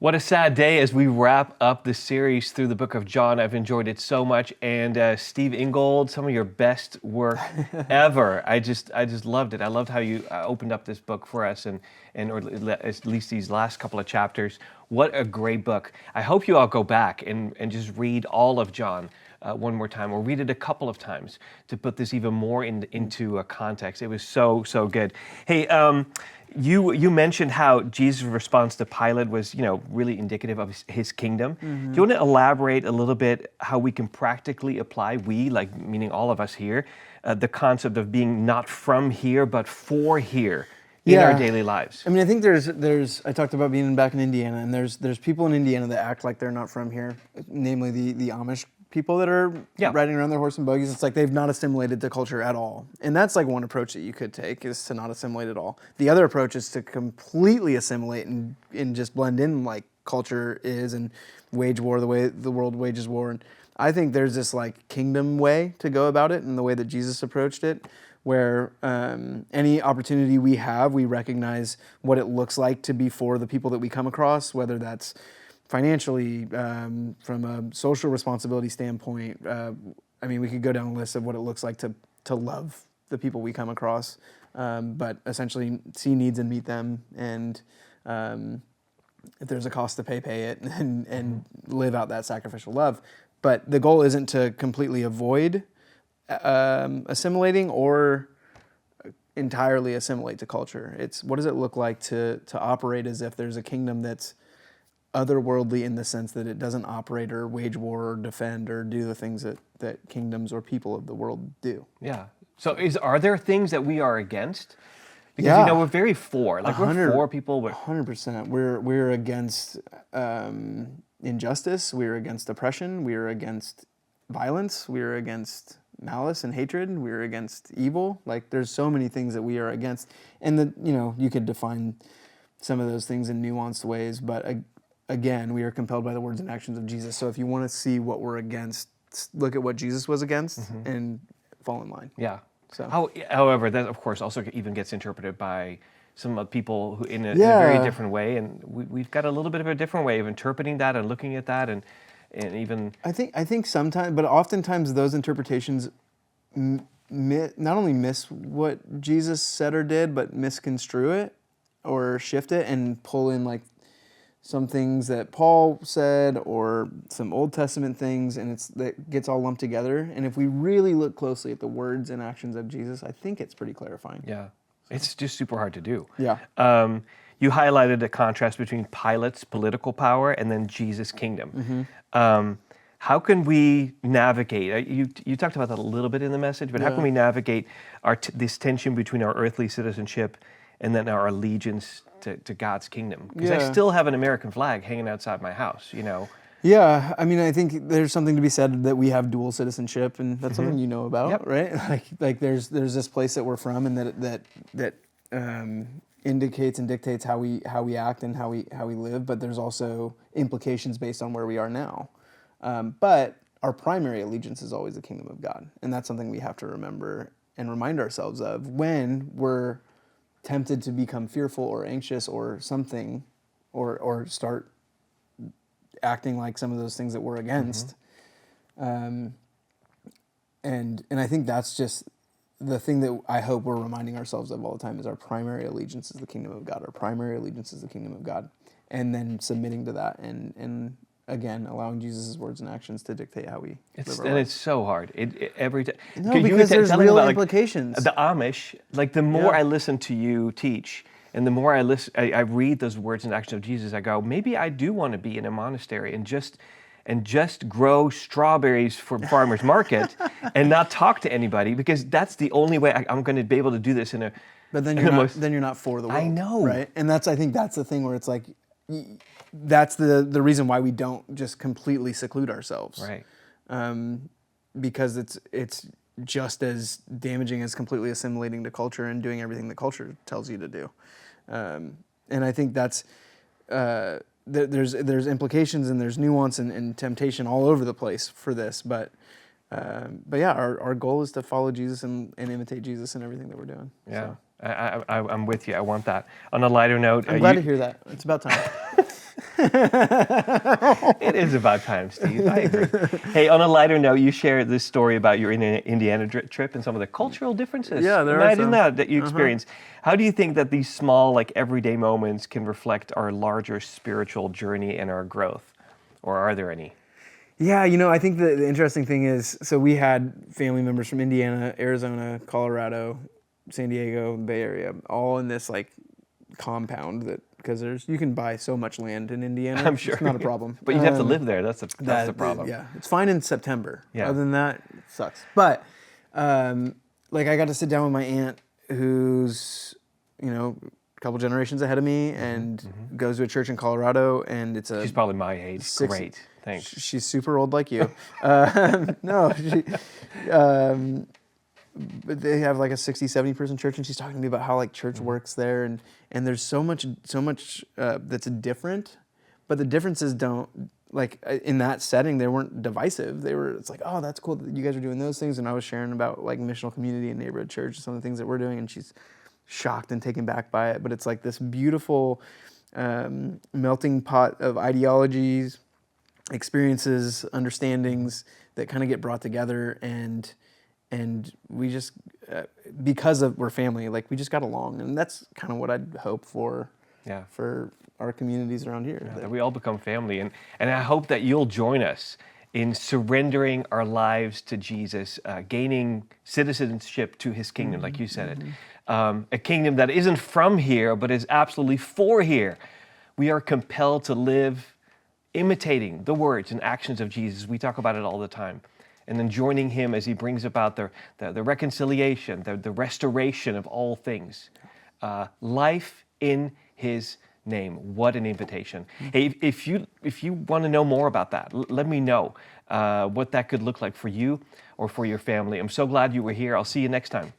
What a sad day as we wrap up this series through the book of John. I've enjoyed it so much. And Steve Ingold, some of your best work ever. I just loved it. I loved how you opened up this book for us or at least these last couple of chapters. What a great book. I hope you all go back and just read all of John one more time, or read it a couple of times to put this even more into a context. It was so good. Hey, you mentioned how Jesus' response to Pilate was, really indicative of his kingdom. Mm-hmm. Do you want to elaborate a little bit how we can practically apply, meaning all of us here, the concept of being not from here, but for here in our daily lives? I mean, I think I talked about being back in Indiana, and there's people in Indiana that act like they're not from here, namely the Amish people that are riding around their horse and buggies. It's like they've not assimilated the culture at all. And that's like one approach that you could take, is to not assimilate at all. The other approach is to completely assimilate and just blend in like culture is, and wage war the way the world wages war. And I think there's this like kingdom way to go about it, and the way that Jesus approached it, where any opportunity we have, we recognize what it looks like to be for the people that we come across, whether that's financially, from a social responsibility standpoint. I mean, we could go down a list of what it looks like to love the people we come across, but essentially see needs and meet them, and if there's a cost to pay it, and live out that sacrificial love. But the goal isn't to completely avoid assimilating or entirely assimilate to culture. It's what does it look like to operate as if there's a kingdom that's otherworldly, in the sense that it doesn't operate or wage war or defend or do the things that kingdoms or people of the world do. Yeah. So are there things that we are against? Because we're very for. Like we're for people. 100%. We're against injustice. We're against oppression. We're against violence. We're against malice and hatred. We're against evil. Like there's so many things that we are against, and you could define some of those things in nuanced ways, but again, we are compelled by the words and actions of Jesus. So if you want to see what we're against, look at what Jesus was against and fall in line. Yeah. So, however, that of course also even gets interpreted by some people who in a very different way, and we've got a little bit of a different way of interpreting that and looking at that, and even. I think sometimes, but oftentimes those interpretations not only miss what Jesus said or did, but misconstrue it or shift it and pull in like some things that Paul said or some Old Testament things, and that gets all lumped together. And if we really look closely at the words and actions of Jesus, I think it's pretty clarifying. Yeah, it's just super hard to do. Yeah. You highlighted a contrast between Pilate's political power and then Jesus' kingdom. How can we navigate? You talked about that a little bit in the message, but how can we navigate this tension between our earthly citizenship and then our allegiance to God's kingdom? Because I still have an American flag hanging outside my house, Yeah, I mean, I think there's something to be said that we have dual citizenship, and that's something you know about, right? Like there's this place that we're from, and that indicates and dictates how we act and how we live. But there's also implications based on where we are now. But our primary allegiance is always the kingdom of God, and that's something we have to remember and remind ourselves of when we're tempted to become fearful or anxious or something, or start acting like some of those things that we're against. And I think that's just the thing that I hope we're reminding ourselves of all the time, is our primary allegiance is the kingdom of God. Our primary allegiance is the kingdom of God. And then submitting to that, and again, allowing Jesus' words and actions to dictate how we live our lives. It's so hard. Every time. No, because there's real implications. The Amish, the more I listen to you teach, and the more I read those words and actions of Jesus, I go, maybe I do want to be in a monastery and just grow strawberries for farmer's market and not talk to anybody, because that's the only way I'm going to be able to do this in a. But then you're not for the world. I know, right? And I think that's the thing where it's like, that's the reason why we don't just completely seclude ourselves, right? Because it's just as damaging as completely assimilating to culture and doing everything the culture tells you to do. And I think that's there's implications and there's nuance and temptation all over the place for this. But yeah, our goal is to follow Jesus and imitate Jesus in everything that we're doing. Yeah. So. I'm with you. I want that. On a lighter note, I'm glad to hear that. It's about time. It is about time, Steve. I agree. Hey, on a lighter note, you shared this story about your Indiana trip and some of the cultural differences. Yeah, there are Imagine some. that you experienced. How do you think that these small, like everyday moments can reflect our larger spiritual journey and our growth? Or are there any? Yeah, I think the interesting thing is, so we had family members from Indiana, Arizona, Colorado, San Diego, Bay Area, all in this like compound because you can buy so much land in Indiana. I'm sure. It's not a problem. But you have to live there. That's the problem. Yeah, it's fine in September. Yeah. Other than that, it sucks. But like I got to sit down with my aunt who's, a couple generations ahead of me and goes to a church in Colorado, and She's probably my age. Great. Thanks. She's super old like you. No, but they have like a 60, 70 person church, and she's talking to me about how like church works there, and there's so much that's different, but the differences don't, like in that setting, they weren't divisive. It's like, oh, that's cool that you guys are doing those things, and I was sharing about like missional community and neighborhood church, some of the things that we're doing, and she's shocked and taken back by it. But it's like this beautiful melting pot of ideologies, experiences, understandings that kind of get brought together, and we just because we're family, like we just got along, and that's kind of what I'd hope for. Yeah. For our communities around here. Yeah, that we all become family, and I hope that you'll join us in surrendering our lives to Jesus, gaining citizenship to His kingdom, like you said it, a kingdom that isn't from here but is absolutely for here. We are compelled to live imitating the words and actions of Jesus. We talk about it all the time. And then joining Him as He brings about the reconciliation, the restoration of all things. Life in His name. What an invitation. Hey, if you want to know more about that, let me know what that could look like for you or for your family. I'm so glad you were here. I'll see you next time.